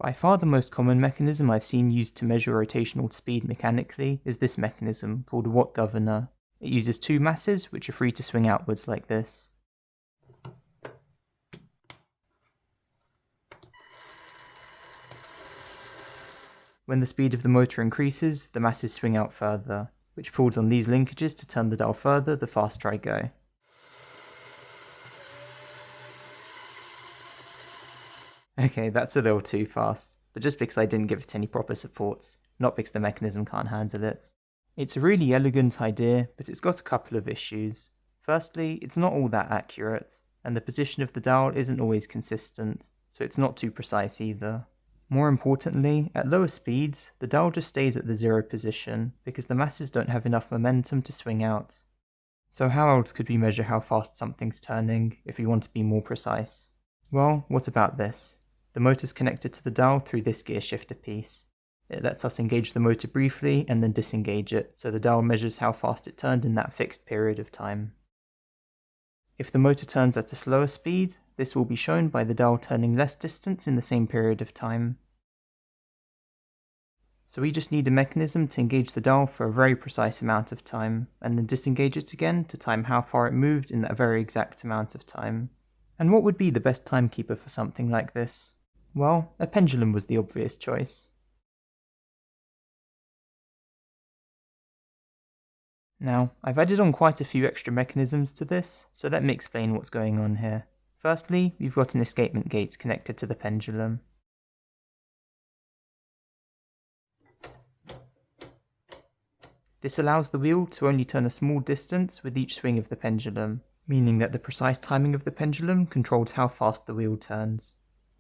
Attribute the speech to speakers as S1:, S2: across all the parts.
S1: By far the most common mechanism I've seen used to measure rotational speed mechanically is this mechanism called a Watt governor. It uses two masses which are free to swing outwards like this. When the speed of the motor increases, the masses swing out further, which pulls on these linkages to turn the dial further the faster I go. Okay, that's a little too fast, but just because I didn't give it any proper supports, not because the mechanism can't handle it. It's a really elegant idea, but it's got a couple of issues. Firstly, it's not all that accurate, and the position of the dial isn't always consistent, so it's not too precise either. More importantly, at lower speeds, the dial just stays at the zero position, because the masses don't have enough momentum to swing out. So how else could we measure how fast something's turning, if we want to be more precise? Well, what about this? The motor's connected to the dial through this gear shifter piece. It lets us engage the motor briefly and then disengage it, so the dial measures how fast it turned in that fixed period of time. If the motor turns at a slower speed, this will be shown by the dial turning less distance in the same period of time. So we just need a mechanism to engage the dial for a very precise amount of time, and then disengage it again to time how far it moved in that very exact amount of time. And what would be the best timekeeper for something like this? Well, a pendulum was the obvious choice. Now, I've added on quite a few extra mechanisms to this, so let me explain what's going on here. Firstly, we've got an escapement gate connected to the pendulum. This allows the wheel to only turn a small distance with each swing of the pendulum, meaning that the precise timing of the pendulum controls how fast the wheel turns.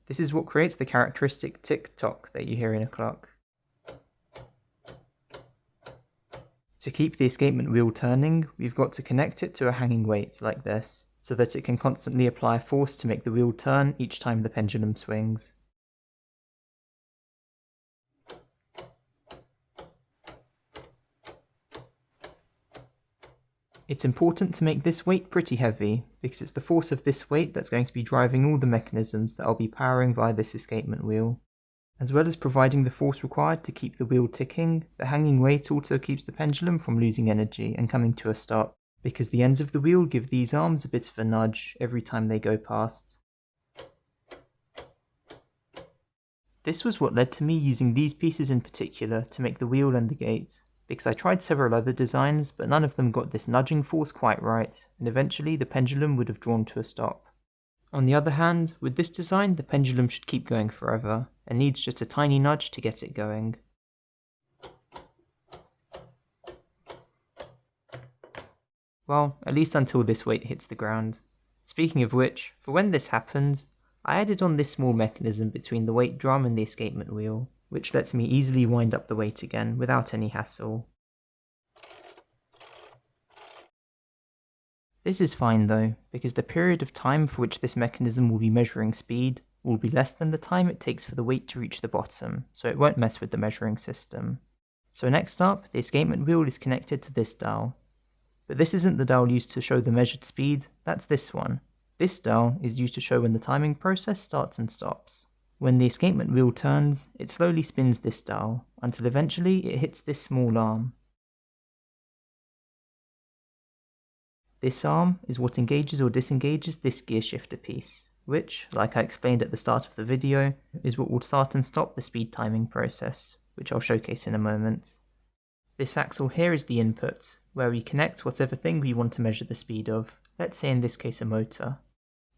S1: This is what creates the characteristic tick-tock that you hear in a clock. To keep the escapement wheel turning, we've got to connect it to a hanging weight like this, so that it can constantly apply force to make the wheel turn each time the pendulum swings. It's important to make this weight pretty heavy, because it's the force of this weight that's going to be driving all the mechanisms that I'll be powering via this escapement wheel. As well as providing the force required to keep the wheel ticking, the hanging weight also keeps the pendulum from losing energy and coming to a stop, because the ends of the wheel give these arms a bit of a nudge every time they go past. This was what led to me using these pieces in particular to make the wheel and the gate, because I tried several other designs, but none of them got this nudging force quite right, and eventually the pendulum would have drawn to a stop. On the other hand, with this design, the pendulum should keep going forever, and needs just a tiny nudge to get it going. Well, at least until this weight hits the ground. Speaking of which, for when this happens, I added on this small mechanism between the weight drum and the escapement wheel, which lets me easily wind up the weight again without any hassle. This is fine though, because the period of time for which this mechanism will be measuring speed will be less than the time it takes for the weight to reach the bottom, so it won't mess with the measuring system. So next up, the escapement wheel is connected to this dial. But this isn't the dial used to show the measured speed, that's this one. This dial is used to show when the timing process starts and stops. When the escapement wheel turns, it slowly spins this dial, until eventually it hits this small arm. This arm is what engages or disengages this gear shifter piece, which, like I explained at the start of the video, is what will start and stop the speed timing process, which I'll showcase in a moment. This axle here is the input, where we connect whatever thing we want to measure the speed of, let's say in this case a motor.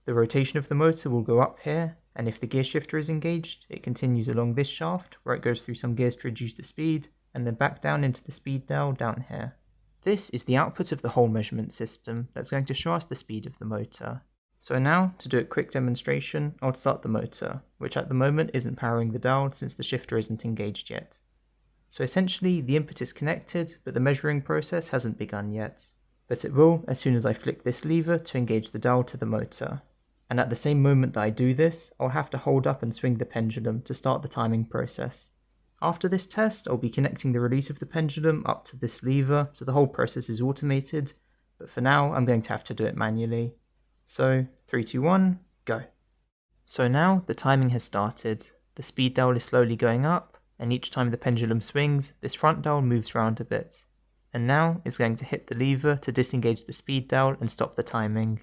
S1: The rotation of the motor will go up here, and if the gear shifter is engaged, it continues along this shaft, where it goes through some gears to reduce the speed, and then back down into the speed dial down here. This is the output of the whole measurement system that's going to show us the speed of the motor. So now, to do a quick demonstration, I'll start the motor, which at the moment isn't powering the dial since the shifter isn't engaged yet. So essentially, the input is connected, but the measuring process hasn't begun yet. But it will as soon as I flick this lever to engage the dial to the motor. And at the same moment that I do this, I'll have to hold up and swing the pendulum to start the timing process. After this test, I'll be connecting the release of the pendulum up to this lever, so the whole process is automated, but for now I'm going to have to do it manually. So, 3, 2, 1, go. So now the timing has started. The speed dial is slowly going up, and each time the pendulum swings, this front dial moves around a bit. And now it's going to hit the lever to disengage the speed dial and stop the timing.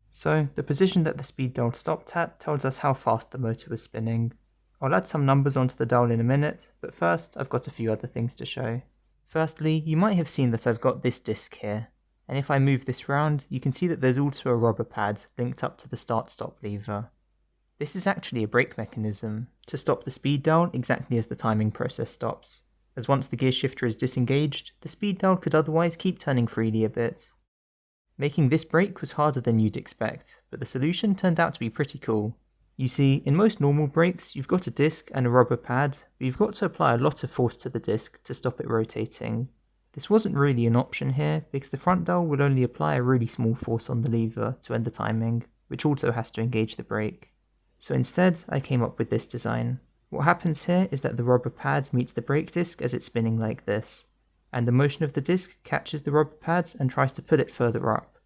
S1: So the position that the speed dial stopped at tells us how fast the motor was spinning. I'll add some numbers onto the dial in a minute, but first I've got a few other things to show. Firstly, you might have seen that I've got this disc here, and if I move this round, you can see that there's also a rubber pad linked up to the start-stop lever. This is actually a brake mechanism to stop the speed dial exactly as the timing process stops, as once the gear shifter is disengaged, the speed dial could otherwise keep turning freely a bit. Making this brake was harder than you'd expect, but the solution turned out to be pretty cool. You see, in most normal brakes, you've got a disc and a rubber pad, but you've got to apply a lot of force to the disc to stop it rotating. This wasn't really an option here, because the front dial will only apply a really small force on the lever to end the timing, which also has to engage the brake. So instead, I came up with this design. What happens here is that the rubber pad meets the brake disc as it's spinning like this, and the motion of the disc catches the rubber pad and tries to pull it further up.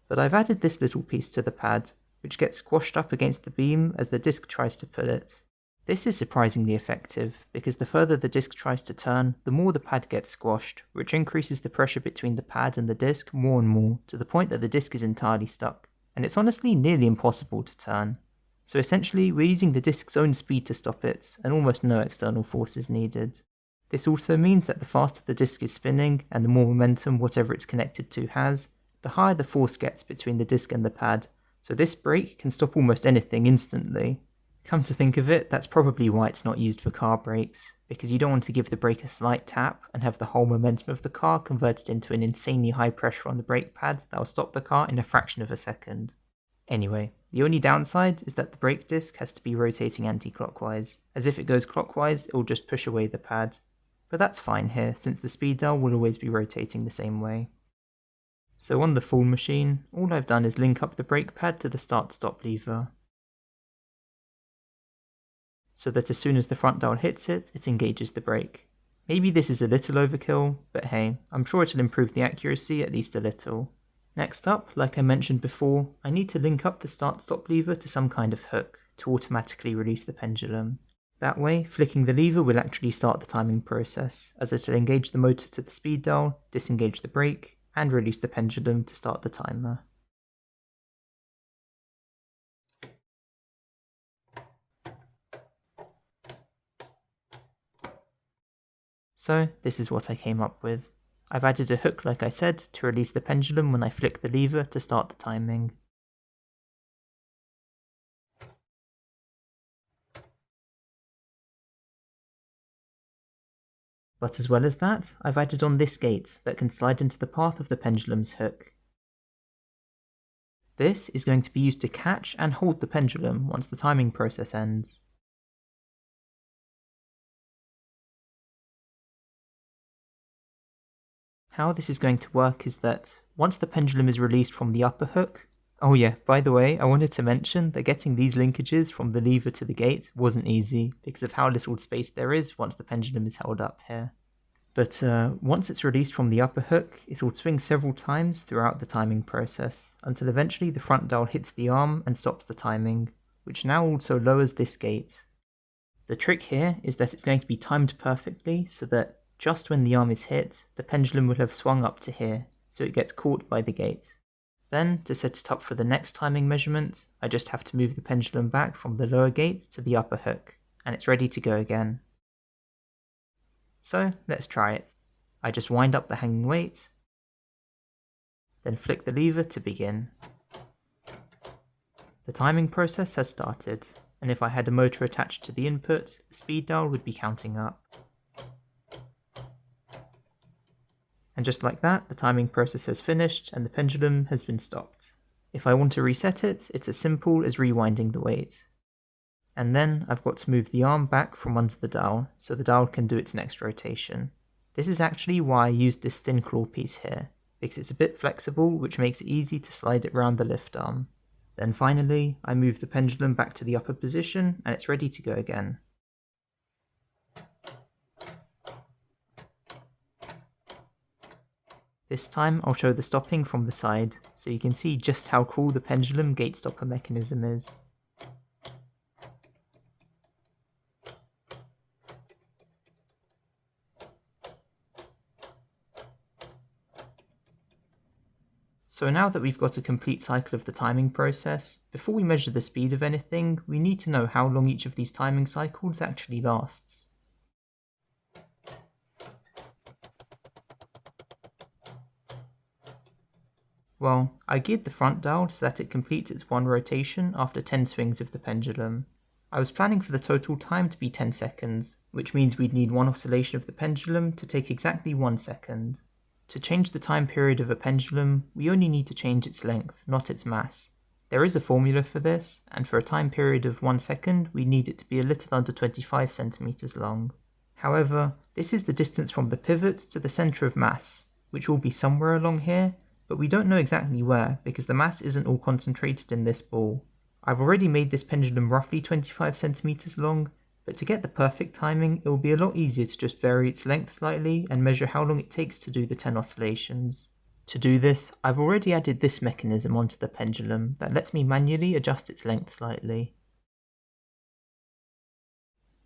S1: But I've added this little piece to the pad, which gets squashed up against the beam as the disc tries to pull it. This is surprisingly effective, because the further the disc tries to turn, the more the pad gets squashed, which increases the pressure between the pad and the disc more and more, to the point that the disc is entirely stuck, and it's honestly nearly impossible to turn. So essentially, we're using the disc's own speed to stop it, and almost no external force is needed. This also means that the faster the disc is spinning, and the more momentum whatever it's connected to has, the higher the force gets between the disc and the pad, so this brake can stop almost anything instantly. Come to think of it, that's probably why it's not used for car brakes, because you don't want to give the brake a slight tap and have the whole momentum of the car converted into an insanely high pressure on the brake pad that will stop the car in a fraction of a second. Anyway, the only downside is that the brake disc has to be rotating anti-clockwise, as if it goes clockwise it will just push away the pad. But that's fine here, since the speed dial will always be rotating the same way. So on the full machine, all I've done is link up the brake pad to the start-stop lever, so that as soon as the front dial hits it, it engages the brake. Maybe this is a little overkill, but hey, I'm sure it'll improve the accuracy at least a little. Next up, like I mentioned before, I need to link up the start-stop lever to some kind of hook to automatically release the pendulum. That way, flicking the lever will actually start the timing process, as it will engage the motor to the speed dial, disengage the brake, and release the pendulum to start the timer. So this is what I came up with. I've added a hook, like I said, to release the pendulum when I flick the lever to start the timing. But as well as that, I've added on this gate that can slide into the path of the pendulum's hook. This is going to be used to catch and hold the pendulum once the timing process ends. How this is going to work is that once the pendulum is released from the upper hook, oh yeah, by the way, I wanted to mention that getting these linkages from the lever to the gate wasn't easy because of how little space there is once the pendulum is held up here. But once it's released from the upper hook, it will swing several times throughout the timing process, until eventually the front dial hits the arm and stops the timing, which now also lowers this gate. The trick here is that it's going to be timed perfectly so that just when the arm is hit, the pendulum will have swung up to here, so it gets caught by the gate. Then, to set it up for the next timing measurement, I just have to move the pendulum back from the lower gate to the upper hook, and it's ready to go again. So, let's try it. I just wind up the hanging weight, then flick the lever to begin. The timing process has started, and if I had a motor attached to the input, the speed dial would be counting up. And just like that, the timing process has finished and the pendulum has been stopped. If I want to reset it, it's as simple as rewinding the weight. And then I've got to move the arm back from under the dial so the dial can do its next rotation. This is actually why I used this thin claw piece here, because it's a bit flexible, which makes it easy to slide it around the lift arm. Then finally, I move the pendulum back to the upper position and it's ready to go again. This time I'll show the stopping from the side, so you can see just how cool the pendulum gate stopper mechanism is. So now that we've got a complete cycle of the timing process, before we measure the speed of anything, we need to know how long each of these timing cycles actually lasts. Well, I geared the front dial so that it completes its one rotation after 10 swings of the pendulum. I was planning for the total time to be 10 seconds, which means we'd need one oscillation of the pendulum to take exactly 1 second. To change the time period of a pendulum, we only need to change its length, not its mass. There is a formula for this, and for a time period of 1 second, we need it to be a little under 25 centimeters long. However, this is the distance from the pivot to the center of mass, which will be somewhere along here, but we don't know exactly where because the mass isn't all concentrated in this ball. I've already made this pendulum roughly 25 centimeters long, but to get the perfect timing, it will be a lot easier to just vary its length slightly and measure how long it takes to do the 10 oscillations. To do this, I've already added this mechanism onto the pendulum that lets me manually adjust its length slightly.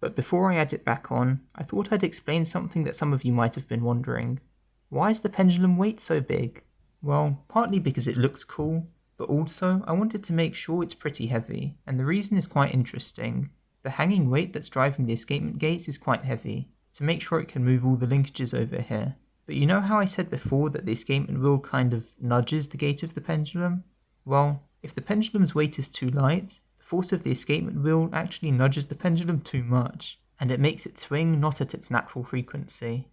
S1: But before I add it back on, I thought I'd explain something that some of you might have been wondering. Why is the pendulum weight so big? Well, partly because it looks cool, but also I wanted to make sure it's pretty heavy, and the reason is quite interesting. The hanging weight that's driving the escapement gate is quite heavy, to make sure it can move all the linkages over here. But you know how I said before that the escapement wheel kind of nudges the gate of the pendulum? Well, if the pendulum's weight is too light, the force of the escapement wheel actually nudges the pendulum too much, and it makes it swing not at its natural frequency.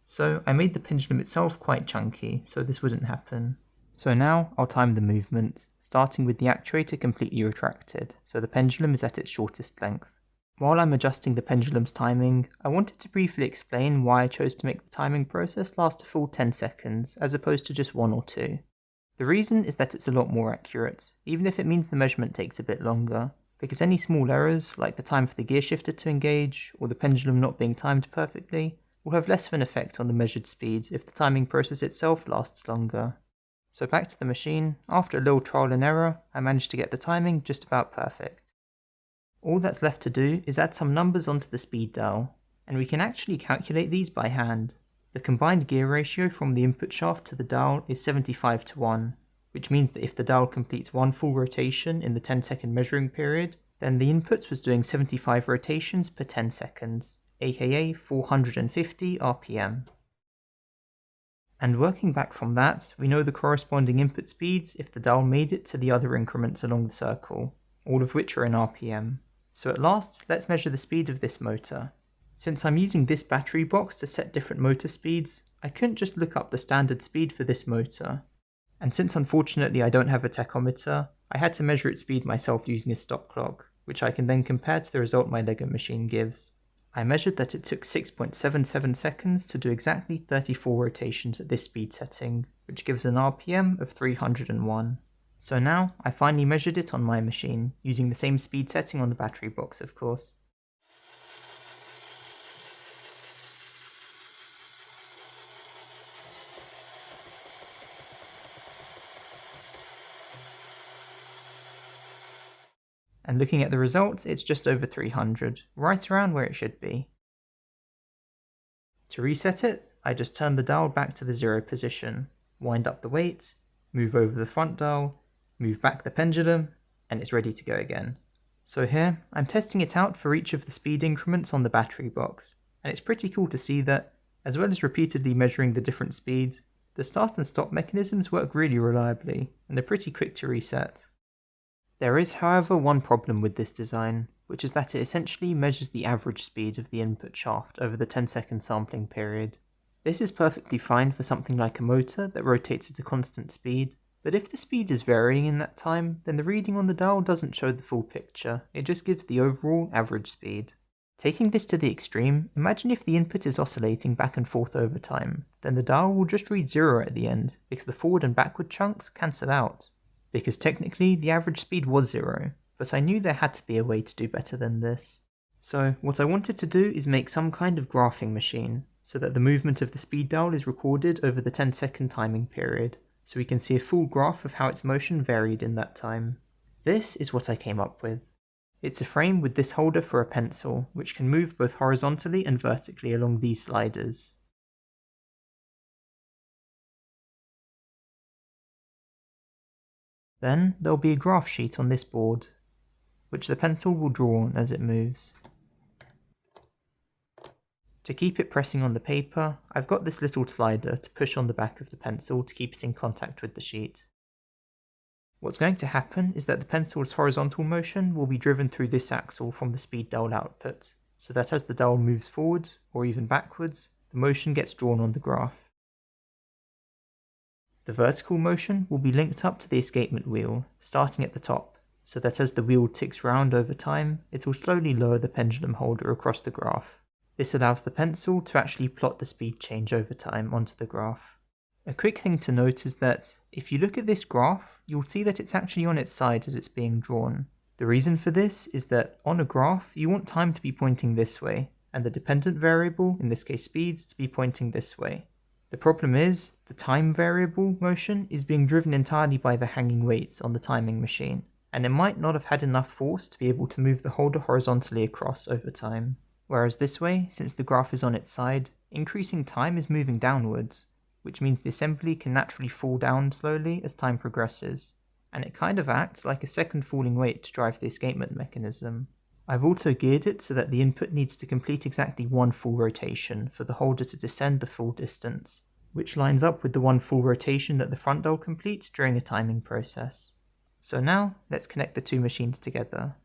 S1: So I made the pendulum itself quite chunky, so this wouldn't happen. So now I'll time the movement, starting with the actuator completely retracted, so the pendulum is at its shortest length. While I'm adjusting the pendulum's timing, I wanted to briefly explain why I chose to make the timing process last a full 10 seconds, as opposed to just 1 or 2. The reason is that it's a lot more accurate, even if it means the measurement takes a bit longer, because any small errors, like the time for the gear shifter to engage, or the pendulum not being timed perfectly, will have less of an effect on the measured speed if the timing process itself lasts longer. So back to the machine, after a little trial and error, I managed to get the timing just about perfect. All that's left to do is add some numbers onto the speed dial, and we can actually calculate these by hand. The combined gear ratio from the input shaft to the dial is 75:1, which means that if the dial completes one full rotation in the 10-second measuring period, then the input was doing 75 rotations per 10 seconds, aka 450 RPM. And working back from that, we know the corresponding input speeds if the dial made it to the other increments along the circle, all of which are in RPM. So at last, let's measure the speed of this motor. Since I'm using this battery box to set different motor speeds, I couldn't just look up the standard speed for this motor. And since unfortunately I don't have a tachometer, I had to measure its speed myself using a stop clock, which I can then compare to the result my Lego machine gives. I measured that it took 6.77 seconds to do exactly 34 rotations at this speed setting, which gives an RPM of 301. So now, I finally measured it on my machine, using the same speed setting on the battery box, of course. And looking at the results, it's just over 300, right around where it should be. To reset it, I just turn the dial back to the 0 position, wind up the weight, move over the front dial, move back the pendulum, and it's ready to go again. So here, I'm testing it out for each of the speed increments on the battery box, and it's pretty cool to see that, as well as repeatedly measuring the different speeds, the start and stop mechanisms work really reliably, and are pretty quick to reset. There is, however, one problem with this design, which is that it essentially measures the average speed of the input shaft over the 10-second sampling period. This is perfectly fine for something like a motor that rotates at a constant speed, but if the speed is varying in that time, then the reading on the dial doesn't show the full picture, it just gives the overall average speed. Taking this to the extreme, imagine if the input is oscillating back and forth over time, then the dial will just read 0 at the end, because the forward and backward chunks cancel out. Because technically the average speed was 0, but I knew there had to be a way to do better than this. So what I wanted to do is make some kind of graphing machine, so that the movement of the speed dial is recorded over the 10-second timing period, so we can see a full graph of how its motion varied in that time. This is what I came up with. It's a frame with this holder for a pencil, which can move both horizontally and vertically along these sliders. Then there'll be a graph sheet on this board, which the pencil will draw on as it moves. To keep it pressing on the paper, I've got this little slider to push on the back of the pencil to keep it in contact with the sheet. What's going to happen is that the pencil's horizontal motion will be driven through this axle from the speed dial output, so that as the dial moves forward, or even backwards, the motion gets drawn on the graph. The vertical motion will be linked up to the escapement wheel, starting at the top, so that as the wheel ticks round over time, it will slowly lower the pendulum holder across the graph. This allows the pencil to actually plot the speed change over time onto the graph. A quick thing to note is that if you look at this graph, you'll see that it's actually on its side as it's being drawn. The reason for this is that on a graph, you want time to be pointing this way, and the dependent variable, in this case speed, to be pointing this way. The problem is, the time variable motion is being driven entirely by the hanging weight on the timing machine, and it might not have had enough force to be able to move the holder horizontally across over time. Whereas this way, since the graph is on its side, increasing time is moving downwards, which means the assembly can naturally fall down slowly as time progresses, and it kind of acts like a second falling weight to drive the escapement mechanism. I've also geared it so that the input needs to complete exactly one full rotation for the holder to descend the full distance, which lines up with the one full rotation that the front dial completes during a timing process. So now, let's connect the two machines together.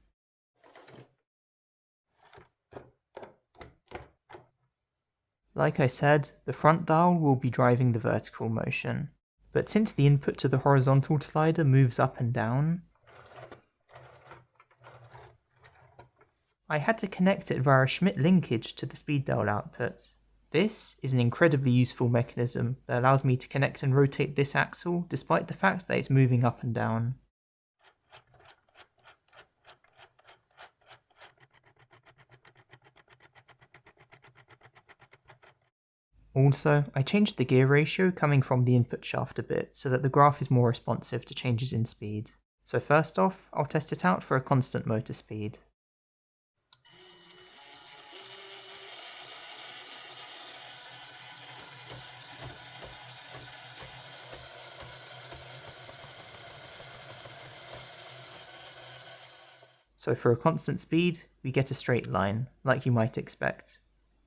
S1: Like I said, the front dial will be driving the vertical motion, but since the input to the horizontal slider moves up and down, I had to connect it via a Schmidt linkage to the speed dial output. This is an incredibly useful mechanism that allows me to connect and rotate this axle despite the fact that it's moving up and down. Also, I changed the gear ratio coming from the input shaft a bit so that the graph is more responsive to changes in speed. So first off, I'll test it out for a constant motor speed. So for a constant speed, we get a straight line, like you might expect.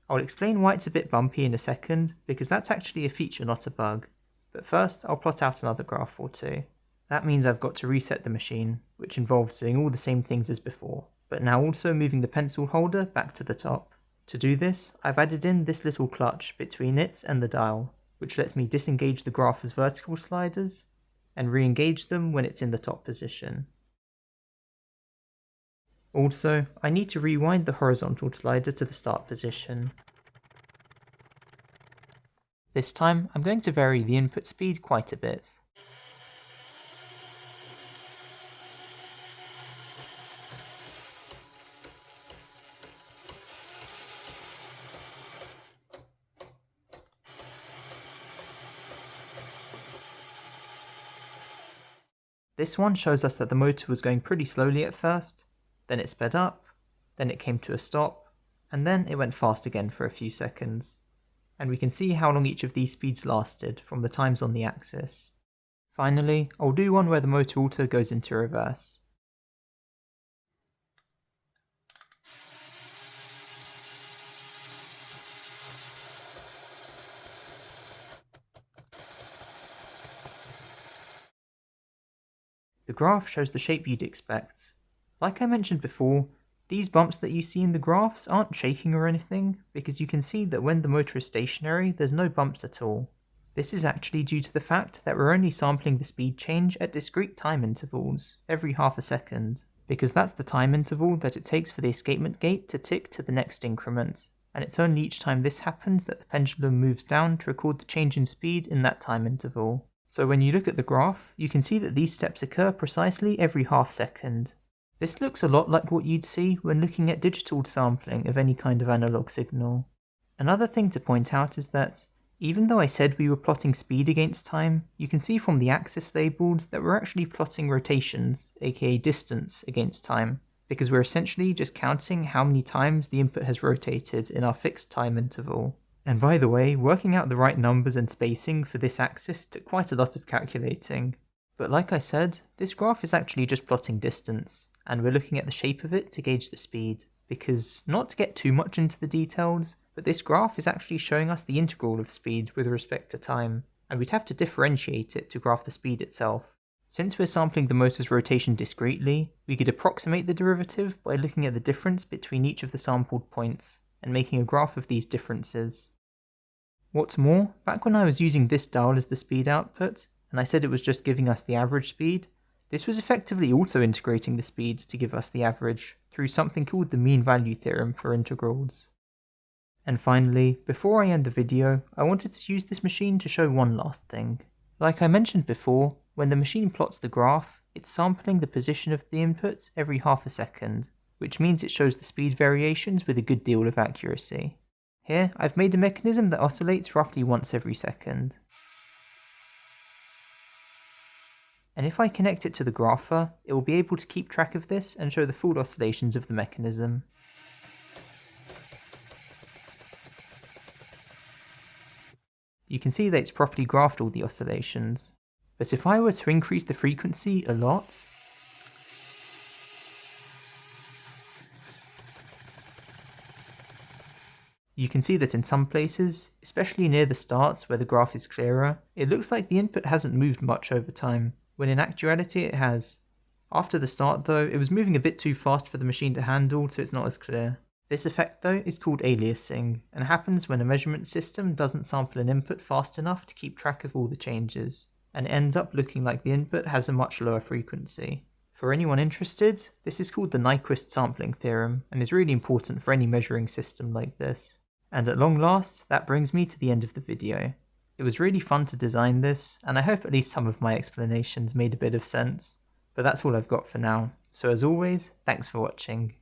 S1: I'll explain why it's a bit bumpy in a second, because that's actually a feature, not a bug. But first, I'll plot out another graph or two. That means I've got to reset the machine, which involves doing all the same things as before, but now also moving the pencil holder back to the top. To do this, I've added in this little clutch between it and the dial, which lets me disengage the graph as vertical sliders, and re-engage them when it's in the top position. Also, I need to rewind the horizontal slider to the start position. This time, I'm going to vary the input speed quite a bit. This one shows us that the motor was going pretty slowly at first, then it sped up, then it came to a stop, and then it went fast again for a few seconds. And we can see how long each of these speeds lasted from the times on the axis. Finally, I'll do one where the motor auto goes into reverse. The graph shows the shape you'd expect. Like I mentioned before, these bumps that you see in the graphs aren't shaking or anything, because you can see that when the motor is stationary, there's no bumps at all. This is actually due to the fact that we're only sampling the speed change at discrete time intervals, every half a second, because that's the time interval that it takes for the escapement gate to tick to the next increment, and it's only each time this happens that the pendulum moves down to record the change in speed in that time interval. So when you look at the graph, you can see that these steps occur precisely every half second. This looks a lot like what you'd see when looking at digital sampling of any kind of analog signal. Another thing to point out is that, even though I said we were plotting speed against time, you can see from the axis labels that we're actually plotting rotations, aka distance, against time, because we're essentially just counting how many times the input has rotated in our fixed time interval. And by the way, working out the right numbers and spacing for this axis took quite a lot of calculating. But like I said, this graph is actually just plotting distance, and we're looking at the shape of it to gauge the speed, because not to get too much into the details, but this graph is actually showing us the integral of speed with respect to time, and we'd have to differentiate it to graph the speed itself. Since we're sampling the motor's rotation discretely, we could approximate the derivative by looking at the difference between each of the sampled points, and making a graph of these differences. What's more, back when I was using this dial as the speed output, and I said it was just giving us the average speed, this was effectively also integrating the speed to give us the average through something called the mean value theorem for integrals. And finally, before I end the video, I wanted to use this machine to show one last thing. Like I mentioned before, when the machine plots the graph, it's sampling the position of the input every half a second, which means it shows the speed variations with a good deal of accuracy. Here, I've made a mechanism that oscillates roughly once every second. And if I connect it to the grapher, it will be able to keep track of this and show the full oscillations of the mechanism. You can see that it's properly graphed all the oscillations. But if I were to increase the frequency a lot, you can see that in some places, especially near the start where the graph is clearer, it looks like the input hasn't moved much over time, when in actuality it has. After the start though, it was moving a bit too fast for the machine to handle, so it's not as clear. This effect though is called aliasing, and happens when a measurement system doesn't sample an input fast enough to keep track of all the changes, and it ends up looking like the input has a much lower frequency. For anyone interested, this is called the Nyquist sampling theorem, and is really important for any measuring system like this. And at long last, that brings me to the end of the video. It was really fun to design this, and I hope at least some of my explanations made a bit of sense. But that's all I've got for now, so as always, thanks for watching.